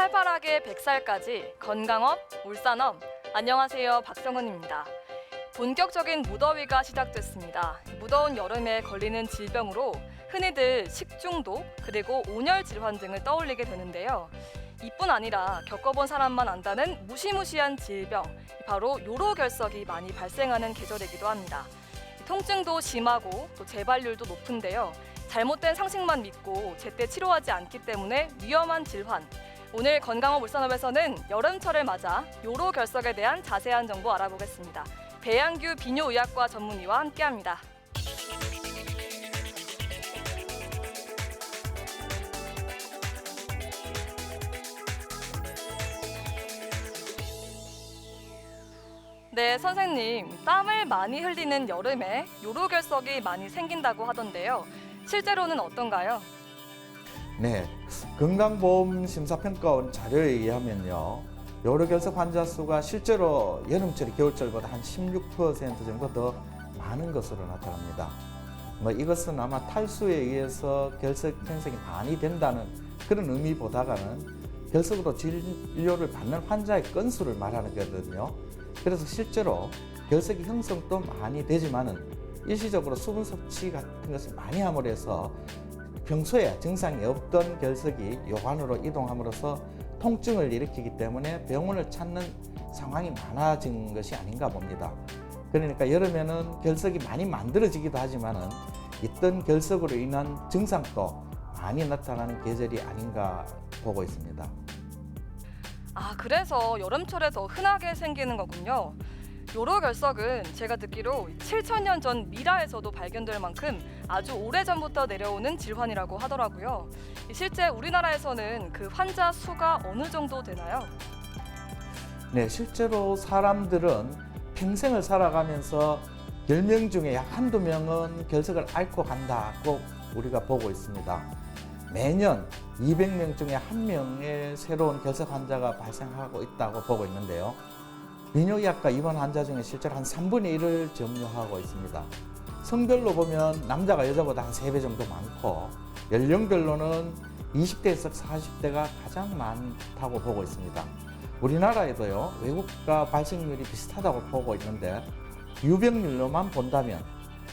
활발하게 100살까지 건강업, 울산업. 안녕하세요, 박성은입니다. 본격적인 무더위가 시작됐습니다. 무더운 여름에 걸리는 질병으로 흔히들 식중독 그리고 온열 질환 등을 떠올리게 되는데요. 이뿐 아니라 겪어본 사람만 안다는 무시무시한 질병, 바로 요로결석이 많이 발생하는 계절이기도 합니다. 통증도 심하고 또 재발률도 높은데요. 잘못된 상식만 믿고 제때 치료하지 않기 때문에 위험한 질환. 오늘 건강업 울산업에서는 여름철을 맞아 요로결석에 대한 자세한 정보 알아보겠습니다. 배양규 비뇨의학과 전문의와 함께합니다. 네, 선생님. 땀을 많이 흘리는 여름에 요로결석이 많이 생긴다고 하던데요. 실제로는 어떤가요? 네, 건강보험심사평가원 자료에 의하면요, 요로결석 환자 수가 실제로 여름철이 겨울철보다 한 16% 정도 더 많은 것으로 나타납니다. 이것은 아마 탈수에 의해서 결석 형성이 많이 된다는 그런 의미보다는 결석으로 진료를 받는 환자의 건수를 말하는 거거든요. 그래서 실제로 결석이 형성도 많이 되지만은 일시적으로 수분 섭취 같은 것을 많이 함으로 해서 평소에 증상이 없던 결석이 요관으로 이동함으로써 통증을 일으키기 때문에 병원을 찾는 상황이 많아진 것이 아닌가 봅니다. 그러니까 여름에는 결석이 많이 만들어지기도 하지만은 있던 결석으로 인한 증상도 많이 나타나는 계절이 아닌가 보고 있습니다. 그래서 여름철에 더 흔하게 생기는 거군요. 요로결석은 제가 듣기로 7,000년 전 미라에서도 발견될 만큼 아주 오래전부터 내려오는 질환이라고 하더라고요. 실제 우리나라에서는 그 환자 수가 어느 정도 되나요? 네, 실제로 사람들은 평생을 살아가면서 10명 중에 약 한두 명은 결석을 앓고 간다고 우리가 보고 있습니다. 매년 200명 중에 1명의 새로운 결석 환자가 발생하고 있다고 보고 있는데요. 비뇨기학과 입원 환자 중에 실제로 한 3분의 1을 점유하고 있습니다. 성별로 보면 남자가 여자보다 한 3배 정도 많고, 연령별로는 20대에서 40대가 가장 많다고 보고 있습니다. 우리나라에도요, 외국과 발생률이 비슷하다고 보고 있는데, 유병률로만 본다면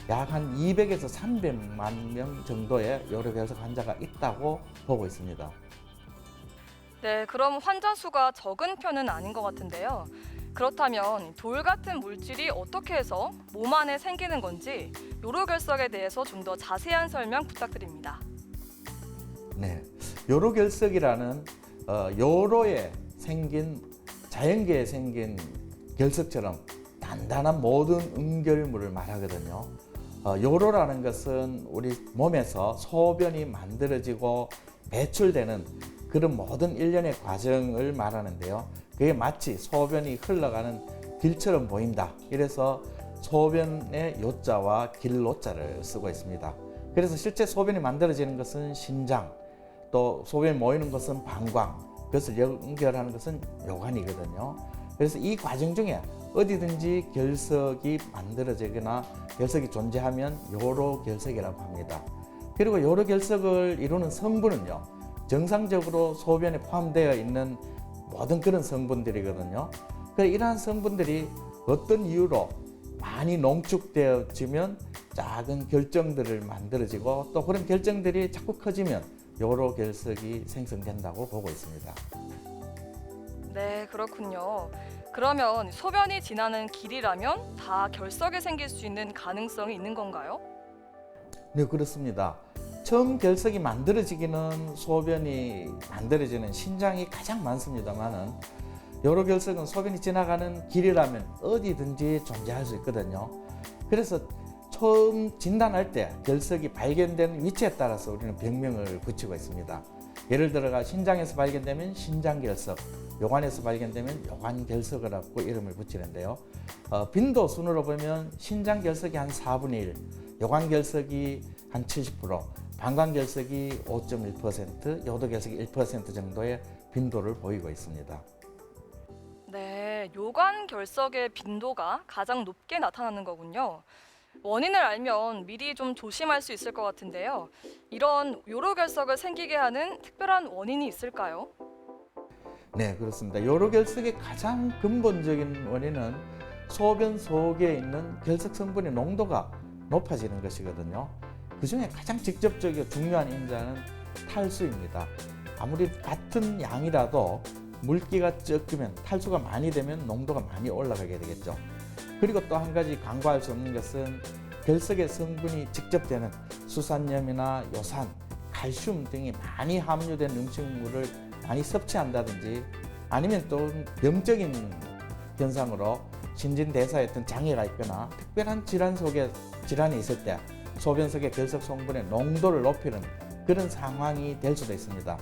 약 한 200에서 300만 명 정도의 요로결석 환자가 있다고 보고 있습니다. 네, 그럼 환자 수가 적은 편은 아닌 것 같은데요. 그렇다면 돌 같은 물질이 어떻게 해서 몸 안에 생기는 건지 요로결석에 대해서 좀 더 자세한 설명 부탁드립니다. 네, 요로결석이라는 요로에 생긴 자연계에 생긴 결석처럼 단단한 모든 음결물을 말하거든요. 요로라는 것은 우리 몸에서 소변이 만들어지고 배출되는 그런 모든 일련의 과정을 말하는데요. 그게 마치 소변이 흘러가는 길처럼 보인다. 이래서 소변의 요자와 길로자를 쓰고 있습니다. 그래서 실제 소변이 만들어지는 것은 신장, 또 소변이 모이는 것은 방광, 그것을 연결하는 것은 요관이거든요. 그래서 이 과정 중에 어디든지 결석이 만들어지거나 결석이 존재하면 요로결석이라고 합니다. 그리고 요로결석을 이루는 성분은요, 정상적으로 소변에 포함되어 있는 모든 그런 성분들이거든요. 이러한 성분들이 어떤 이유로 많이 농축되어지면 작은 결정들을 만들어지고, 또 그런 결정들이 자꾸 커지면 요로결석이 생성된다고 보고 있습니다. 네, 그렇군요. 그러면 소변이 지나는 길이라면 다 결석이 생길 수 있는 가능성이 있는 건가요? 네, 그렇습니다. 처음 결석이 만들어지기는 소변이 만들어지는 신장이 가장 많습니다만은, 요로결석은 소변이 지나가는 길이라면 어디든지 존재할 수 있거든요. 그래서 처음 진단할 때 결석이 발견된 위치에 따라서 우리는 병명을 붙이고 있습니다. 예를 들어가 신장에서 발견되면 신장결석, 요관에서 발견되면 요관결석이라고 이름을 붙이는데요. 빈도 순으로 보면 신장결석이 한 4분의 1, 요관결석이 한 70%, 방광결석이 5.1%, 요도결석이 1% 정도의 빈도를 보이고 있습니다. 네, 요관결석의 빈도가 가장 높게 나타나는 거군요. 원인을 알면 미리 좀 조심할 수 있을 것 같은데요. 이런 요로결석을 생기게 하는 특별한 원인이 있을까요? 네, 그렇습니다. 요로결석의 가장 근본적인 원인은 소변 속에 있는 결석 성분의 농도가 높아지는 것이거든요. 그중에 가장 직접적이고 중요한 인자는 탈수입니다. 아무리 같은 양이라도 물기가 적으면 탈수가 많이 되면 농도가 많이 올라가게 되겠죠. 그리고 또 한 가지 간과할 수 없는 것은 결석의 성분이 직접 되는 수산염이나 요산, 칼슘 등이 많이 함유된 음식물을 많이 섭취한다든지 아니면 또 병적인 현상으로 신진대사에 어떤 장애가 있거나 특별한 질환이 있을 때 소변 속의 결석 성분의 농도를 높이는 그런 상황이 될 수도 있습니다.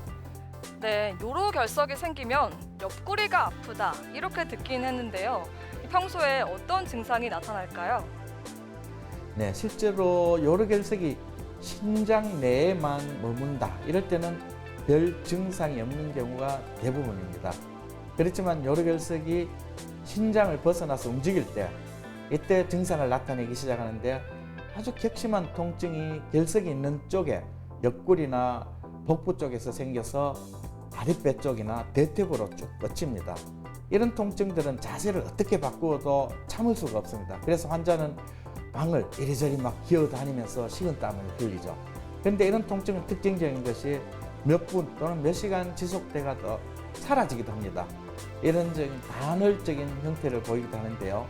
네, 요로결석이 생기면 옆구리가 아프다 이렇게 듣긴 했는데요. 평소에 어떤 증상이 나타날까요? 네, 실제로 요로결석이 신장 내에만 머문다 이럴 때는 별 증상이 없는 경우가 대부분입니다. 그렇지만 요로결석이 신장을 벗어나서 움직일 때 이때 증상을 나타내기 시작하는데 아주 격심한 통증이 결석이 있는 쪽에 옆구리나 복부 쪽에서 생겨서 아랫배 쪽이나 대퇴부로 쭉 뻗칩니다. 이런 통증들은 자세를 어떻게 바꾸어도 참을 수가 없습니다. 그래서 환자는 방을 이리저리 막 기어다니면서 식은땀을 흘리죠. 그런데 이런 통증은 특징적인 것이 몇 분 또는 몇 시간 지속돼가도 사라지기도 합니다. 이런 간헐적인 형태를 보이기도 하는데요.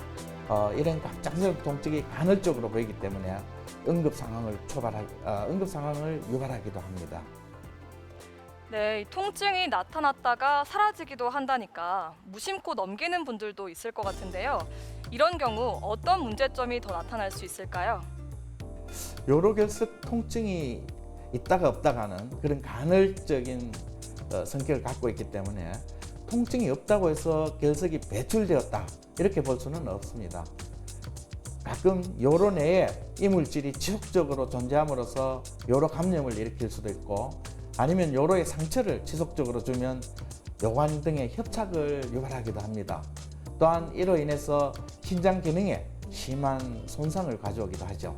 이런 갑작스러운 통증이 간헐적으로 보이기 때문에 응급 상황을 유발하기도 합니다. 네, 이 통증이 나타났다가 사라지기도 한다니까 무심코 넘기는 분들도 있을 것 같은데요. 이런 경우 어떤 문제점이 더 나타날 수 있을까요? 요로결석 통증이 있다가 없다가는 그런 간헐적인 성격을 갖고 있기 때문에 통증이 없다고 해서 결석이 배출되었다 이렇게 볼 수는 없습니다. 가끔 요로 내에 이물질이 지속적으로 존재함으로써 요로 감염을 일으킬 수도 있고 아니면 요로에 상처를 지속적으로 주면 요관 등의 협착을 유발하기도 합니다. 또한 이로 인해서 신장 기능에 심한 손상을 가져오기도 하죠.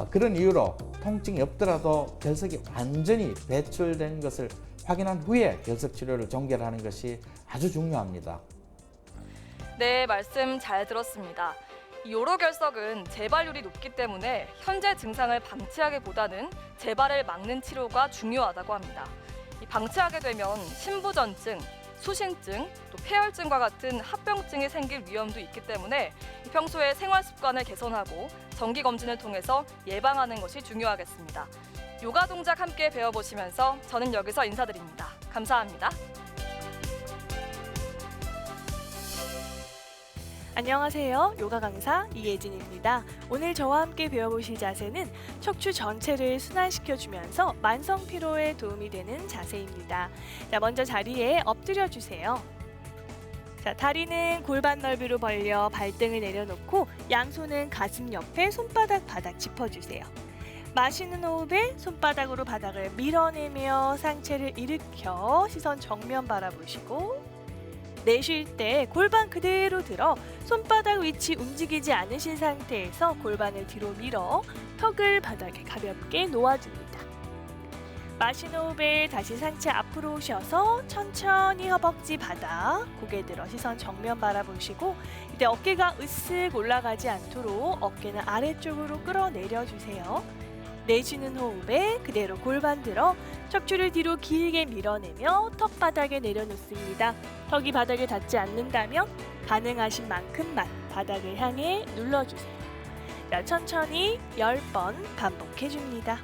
그런 이유로 통증이 없더라도 결석이 완전히 배출된 것을 확인한 후에 결석 치료를 종결하는 것이 아주 중요합니다. 네, 말씀 잘 들었습니다. 이 요로결석은 재발률이 높기 때문에 현재 증상을 방치하기보다는 재발을 막는 치료가 중요하다고 합니다. 이 방치하게 되면 신부전증, 수신증, 또 폐혈증과 같은 합병증이 생길 위험도 있기 때문에 평소에 생활 습관을 개선하고 정기 검진을 통해서 예방하는 것이 중요하겠습니다. 요가 동작 함께 배워보시면서 저는 여기서 인사드립니다. 감사합니다. 안녕하세요. 요가 강사 이예진입니다. 오늘 저와 함께 배워보실 자세는 척추 전체를 순환시켜주면서 만성 피로에 도움이 되는 자세입니다. 자, 먼저 자리에 엎드려 주세요. 자, 다리는 골반 넓이로 벌려 발등을 내려놓고 양손은 가슴 옆에 손바닥 바닥 짚어주세요. 마시는 호흡에 손바닥으로 바닥을 밀어내며 상체를 일으켜 시선 정면 바라보시고 내쉴 때 골반 그대로 들어 손바닥 위치 움직이지 않으신 상태에서 골반을 뒤로 밀어 턱을 바닥에 가볍게 놓아줍니다. 마시는 호흡에 다시 상체 앞으로 오셔서 천천히 허벅지 바닥, 고개 들어 시선 정면 바라보시고 이때 어깨가 으쓱 올라가지 않도록 어깨는 아래쪽으로 끌어내려 주세요. 내쉬는 호흡에 그대로 골반 들어 척추를 뒤로 길게 밀어내며 턱 바닥에 내려놓습니다. 턱이 바닥에 닿지 않는다면 가능하신 만큼만 바닥을 향해 눌러주세요. 자, 천천히 10번 반복해줍니다.